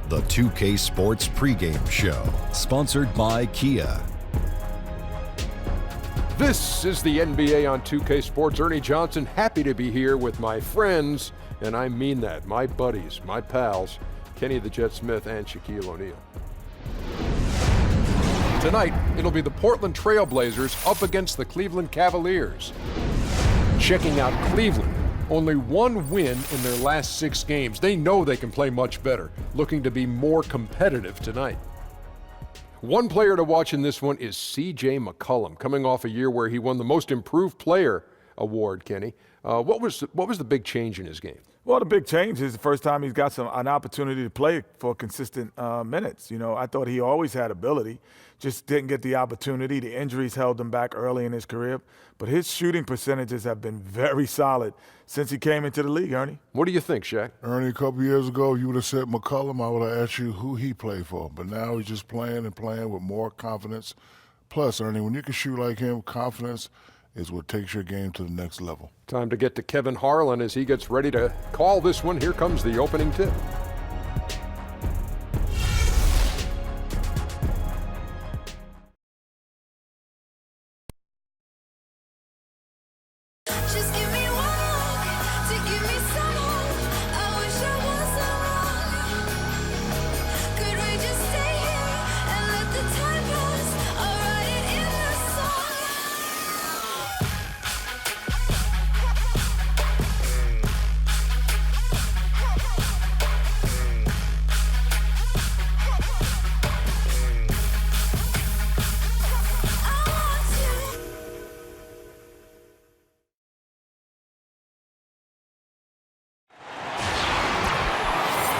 The 2K Sports pregame show, sponsored by Kia. This is the NBA on 2K Sports. Ernie Johnson, happy to be here with my friends, and I mean that, my buddies, my pals, Kenny the Jet Smith and Shaquille O'Neal. Tonight, it'll be the Portland Trail Blazers up against the Cleveland Cavaliers. Checking out Cleveland. Only one win in their last 6 games. They know they can play much better, looking to be more competitive tonight. One player to watch in this one is C.J. McCollum, coming off a year where he won the Most Improved Player award, Kenny. What was the big change in his game? Well, the big change is the first time he's got an opportunity to play for consistent minutes. You know, I thought he always had ability, just didn't get the opportunity. The injuries held him back early in his career. But his shooting percentages have been very solid since he came into the league, Ernie. What do you think, Shaq? Ernie, a couple years ago, you would have said McCollum. I would have asked you who he played for. But now he's just playing and playing with more confidence. Plus, Ernie, when you can shoot like him, confidence is what takes your game to the next level. Time to get to Kevin Harlan as he gets ready to call this one. Here comes the opening tip.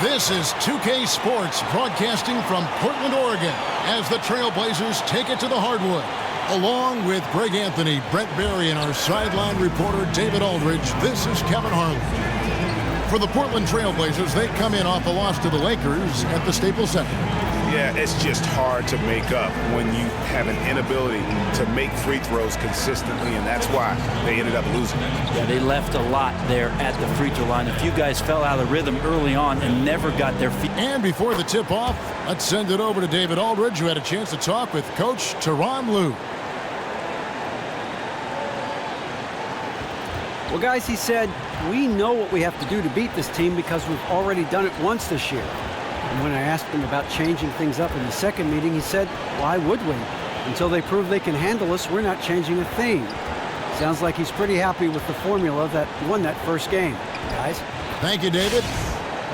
This is 2K Sports broadcasting from Portland, Oregon, as the Trailblazers take it to the hardwood. Along with Greg Anthony, Brett Berry, and our sideline reporter David Aldridge, this is Kevin Harlan. For the Portland Trailblazers, they come in off a loss to the Lakers at the Staples Center. Yeah, it's just hard to make up when you have an inability to make free throws consistently, and that's why they ended up losing. Yeah, they left a lot there at the free throw line. A few guys fell out of rhythm early on and never got their feet. And before the tip-off, let's send it over to David Aldridge, who had a chance to talk with Coach Tyronn Lue. Well, guys, he said, we know what we have to do to beat this team because we've already done it once this year. And when I asked him about changing things up in the second meeting, he said, why would we? Until they prove they can handle us, we're not changing a thing. Sounds like he's pretty happy with the formula that won that first game. Guys? Thank you, David.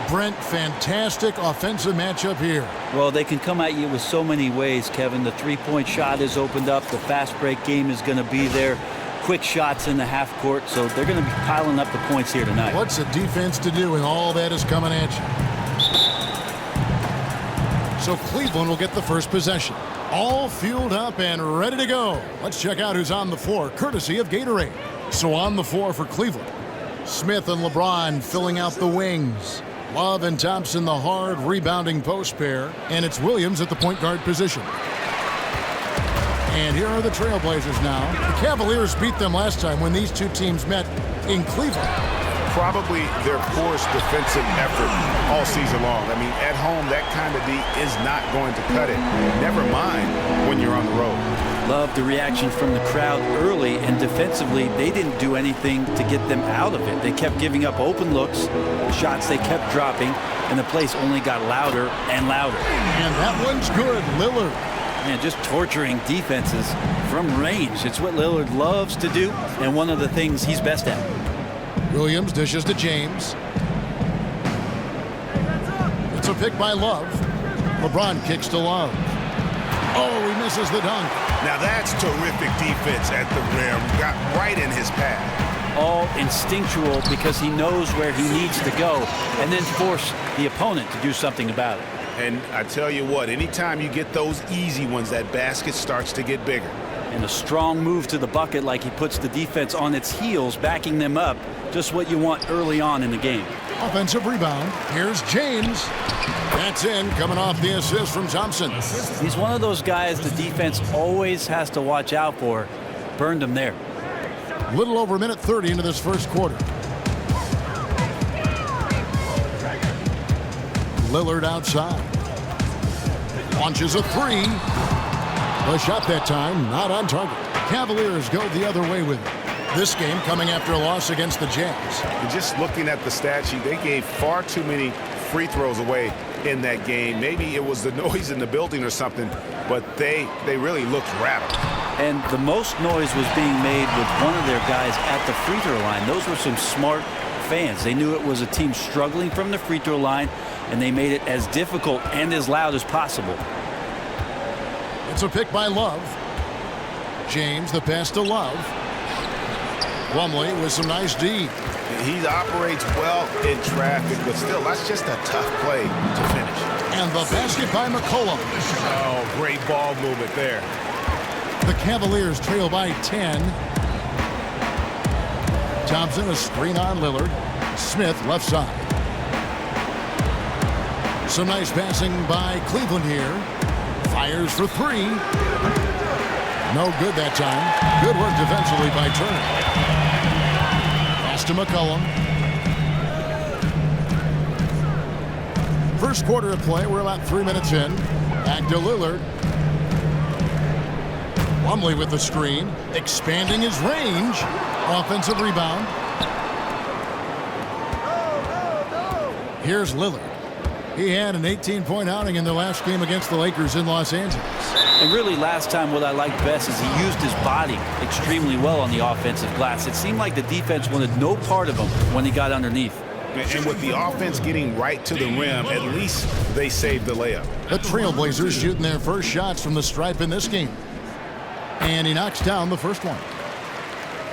Brent, fantastic offensive matchup here. Well, they can come at you with so many ways, Kevin. The three-point shot is opened up. The fast break game is going to be there. Quick shots in the half court, so they're going to be piling up the points here tonight. What's the defense to do when all that is coming at you? So Cleveland will get the first possession. All fueled up and ready to go. Let's check out who's on the floor, courtesy of Gatorade. So on the floor for Cleveland, Smith and LeBron filling out the wings. Love and Thompson, the hard rebounding post pair. And it's Williams at the point guard position. And here are the Trailblazers now. The Cavaliers beat them last time when these two teams met in Cleveland. Probably their poorest defensive effort all season long. I mean, at home, that kind of D is not going to cut it. Never mind when you're on the road. Love the reaction from the crowd early, and defensively, they didn't do anything to get them out of it. They kept giving up open looks, shots they kept dropping, and the place only got louder and louder. And that one's good, Lillard. Man, just torturing defenses from range. It's what Lillard loves to do, and one of the things he's best at. Williams dishes to James. It's a pick by Love. LeBron kicks to Love. Oh, he misses the dunk. Now that's terrific defense at the rim. Got right in his path. All instinctual because he knows where he needs to go and then force the opponent to do something about it. And I tell you what, anytime you get those easy ones, that basket starts to get bigger. And a strong move to the bucket, like he puts the defense on its heels, backing them up. Just what you want early on in the game. Offensive rebound. Here's James. That's in, coming off the assist from Thompson. He's one of those guys the defense always has to watch out for. Burned him there. Little over a minute 30 into this first quarter. Lillard outside. Launches a three. The shot that time not on target. Cavaliers go the other way with it. This game coming after a loss against the Jazz. And just looking at the stat sheet, they gave far too many free throws away in that game. Maybe it was the noise in the building or something, but they really looked rattled. And the most noise was being made with one of their guys at the free throw line. Those were some smart fans. They knew it was a team struggling from the free throw line, and they made it as difficult and as loud as possible. It's a pick by Love. James, the pass to Love. Plumlee with some nice D. He operates well in traffic, but still, that's just a tough play to finish. And the basket by McCollum. Oh, great ball movement there. The Cavaliers trail by 10. Thompson, a screen on Lillard. Smith, left side. Some nice passing by Cleveland here. Fires for three. No good that time. Good work defensively by Turner. Pass to McCollum. First quarter of play. We're about 3 minutes in. Back to Lillard. Plumlee with the screen. Expanding his range. Offensive rebound. Here's Lillard. He had an 18-point outing in the last game against the Lakers in Los Angeles. And really last time what I liked best is he used his body extremely well on the offensive glass. It seemed like the defense wanted no part of him when he got underneath. And with the offense getting right to the rim, at least they saved the layup. The Trailblazers shooting their first shots from the stripe in this game. And he knocks down the first one.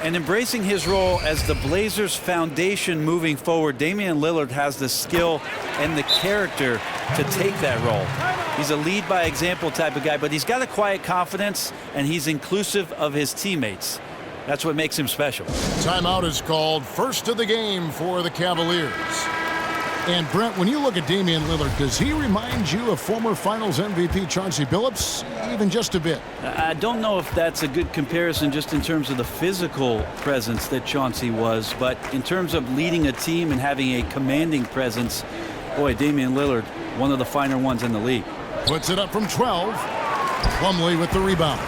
And embracing his role as the Blazers' foundation moving forward, Damian Lillard has the skill and the character to take that role. He's a lead-by-example type of guy, but he's got a quiet confidence, and he's inclusive of his teammates. That's what makes him special. Timeout is called. First of the game for the Cavaliers. And Brent, when you look at Damian Lillard, does he remind you of former Finals MVP Chauncey Billups, even just a bit? I don't know if that's a good comparison just in terms of the physical presence that Chauncey was, but in terms of leading a team and having a commanding presence, boy, Damian Lillard, one of the finer ones in the league. Puts it up from 12. Plumlee with the rebound.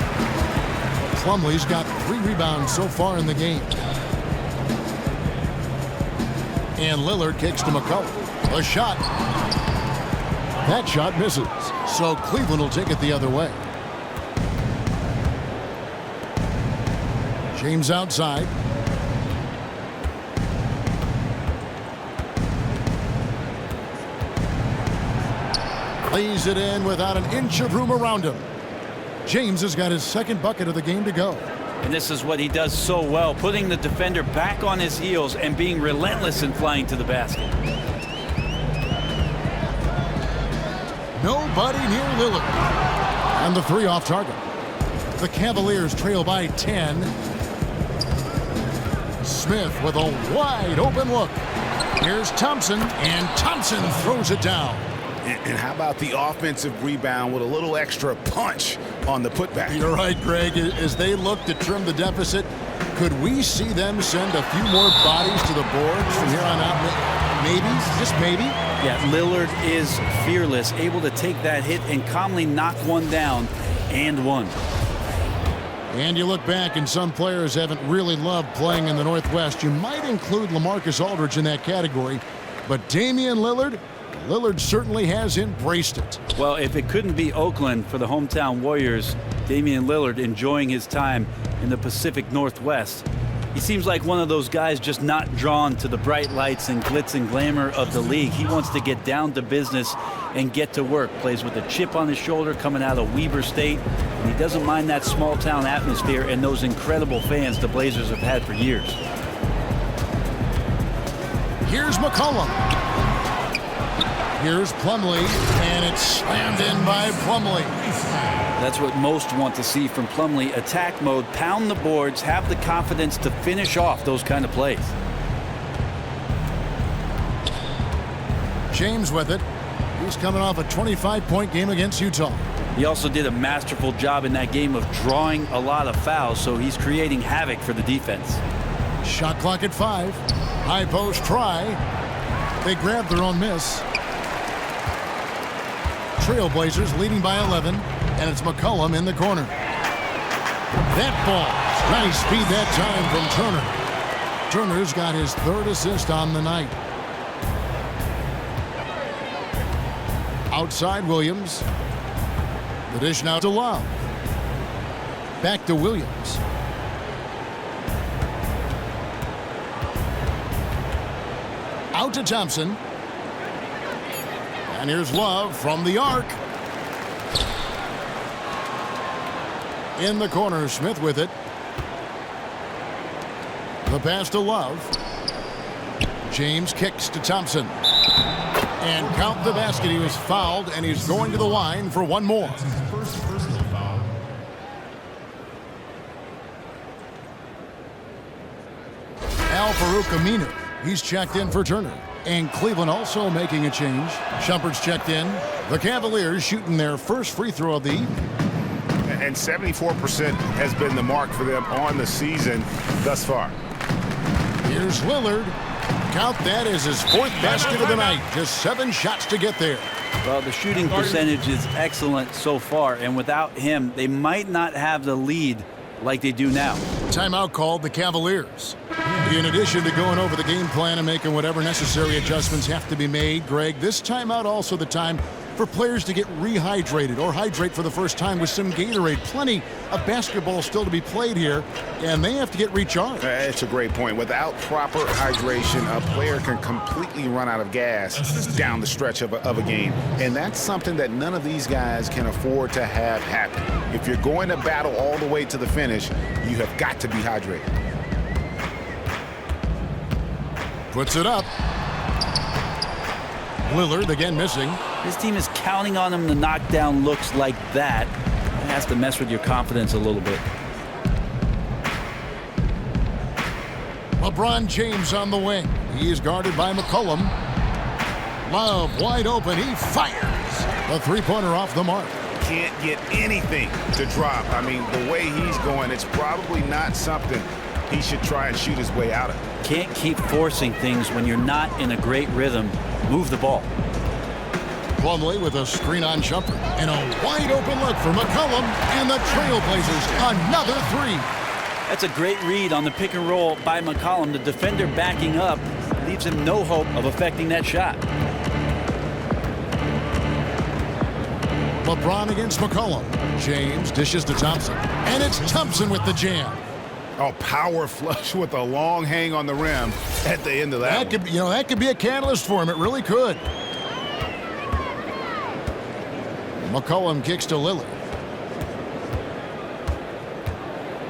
Plumlee's got 3 rebounds so far in the game. And Lillard kicks to McCollum. A shot. That shot misses. So Cleveland will take it the other way. James outside. Lays it in without an inch of room around him. James has got his second bucket of the game to go. And this is what he does so well, putting the defender back on his heels and being relentless in flying to the basket. Nobody near Lillard. And the 3 off target. The Cavaliers trail by 10. Smith with a wide open look. Here's Thompson, and Thompson throws it down. And how about the offensive rebound with a little extra punch on the putback? You're right, Greg. As they look to trim the deficit, could we see them send a few more bodies to the boards from here on out? Maybe, just maybe. Yeah, Lillard is fearless, able to take that hit and calmly knock one down and one. And you look back, and some players haven't really loved playing in the Northwest. You might include LaMarcus Aldridge in that category, but Damian Lillard certainly has embraced it. Well, if it couldn't be Oakland for the hometown Warriors, Damian Lillard enjoying his time in the Pacific Northwest. He seems like one of those guys just not drawn to the bright lights and glitz and glamour of the league. He wants to get down to business and get to work. Plays with a chip on his shoulder coming out of Weber State. And he doesn't mind that small town atmosphere and those incredible fans the Blazers have had for years. Here's McCollum. Here's Plumlee, and it's slammed in by Plumlee. That's what most want to see from Plumlee. Attack mode, pound the boards, have the confidence to finish off those kind of plays. James with it. He's coming off a 25-point game against Utah. He also did a masterful job in that game of drawing a lot of fouls, so he's creating havoc for the defense. Shot clock at 5. High post try. They grab their own miss. Trailblazers leading by 11, and it's McCollum in the corner. That falls. Nice speed that time from Turner. Turner's got his 3rd assist on the night. Outside Williams. The dish now to Love. Back to Williams. Out to Thompson. And here's Love from the arc. In the corner, Smith with it. The pass to Love. James kicks to Thompson. And count the basket. He was fouled, and he's going to the line for one more. Al-Farouq Aminu. He's checked in for Turner. And Cleveland also making a change. Shumpert's checked in. The Cavaliers shooting their first free throw of the evening. And 74% has been the mark for them on the season thus far. Here's Lillard. Count that as his 4th basket of the night. Just 7 shots to get there. Well, the shooting percentage is excellent so far, and without him, they might not have the lead like they do now. Timeout called the Cavaliers. In addition to going over the game plan and making whatever necessary adjustments have to be made, Greg, this timeout also the time for players to get rehydrated or hydrate for the first time with some Gatorade. Plenty of basketball still to be played here, and they have to get recharged. It's a great point. Without proper hydration, a player can completely run out of gas down the stretch of a game. And that's something that none of these guys can afford to have happen. If you're going to battle all the way to the finish, you have got to be hydrated. Puts it up. Lillard again missing. This team is counting on him to knock down looks like that. It has to mess with your confidence a little bit. LeBron James on the wing. He is guarded by McCollum. Love wide open. He fires. A three-pointer off the mark. Can't get anything to drop. I mean, the way he's going, it's probably not something he should try and shoot his way out of. Can't keep forcing things when you're not in a great rhythm. Move the ball. Plumlee with a screen on Shumpert. And a wide open look for McCollum. And the Trailblazers another 3. That's a great read on the pick and roll by McCollum. The defender backing up leaves him no hope of affecting that shot. LeBron against McCollum. James dishes to Thompson. And it's Thompson with the jam. Oh, power flush with a long hang on the rim at the end of that. That could be a catalyst for him. It really could. McCollum kicks to Lillard.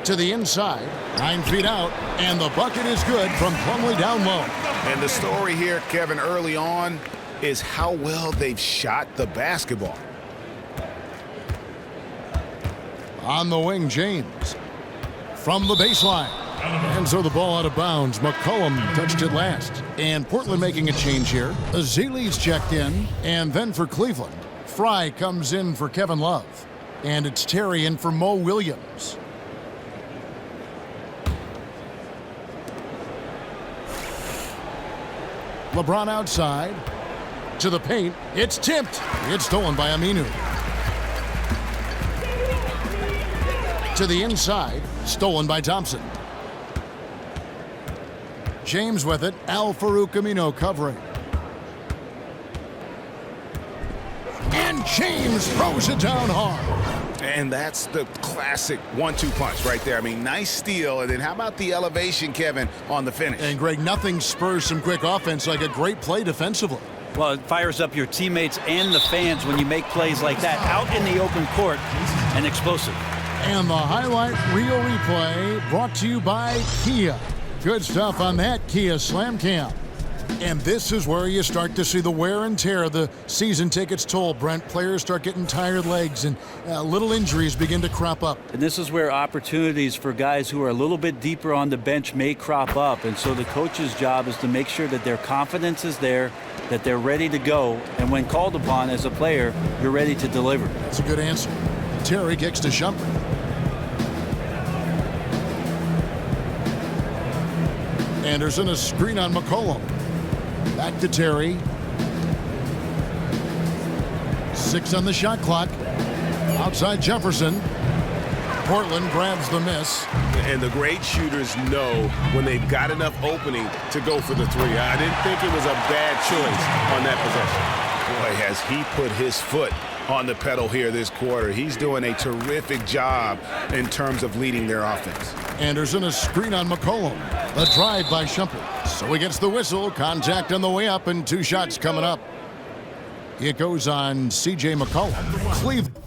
To the inside. 9 feet out. And the bucket is good from Plumlee down low. And the story here, Kevin, early on is how well they've shot the basketball. On the wing, James. From the baseline. And so the ball out of bounds. McCollum touched it last. And Portland making a change here. Azili's checked in. And then for Cleveland, Fry comes in for Kevin Love. And it's Terry in for Mo Williams. LeBron outside. To the paint. It's tipped. It's stolen by Aminu. To the inside. Stolen by Thompson. James with it. Al-Farouq Aminu covering. And James throws it down hard. And that's the classic 1-2 punch right there. I mean, nice steal. And then how about the elevation, Kevin, on the finish? And, Greg, nothing spurs some quick offense like a great play defensively. Well, it fires up your teammates and the fans when you make plays like that out in the open court and explosive. And the highlight reel replay brought to you by Kia. Good stuff on that Kia Slam Cam. And this is where you start to see the wear and tear the season tickets toll, Brent. Players start getting tired legs and little injuries begin to crop up. And this is where opportunities for guys who are a little bit deeper on the bench may crop up. And so the coach's job is to make sure that their confidence is there, that they're ready to go. And when called upon as a player, you're ready to deliver. That's a good answer. Terry kicks to Shumpert. Anderson, a screen on McCollum. Back to Terry. 6 on the shot clock. Outside Jefferson. Portland grabs the miss. And the great shooters know when they've got enough opening to go for the three. I didn't think it was a bad choice on that possession. Boy, has he put his foot on the pedal here this quarter. He's doing a terrific job in terms of leading their offense. Anderson, a screen on McCollum. A drive by Shumpert. So he gets the whistle. Contact on the way up and 2 shots coming up. It goes on C.J. McCollum. Cleveland.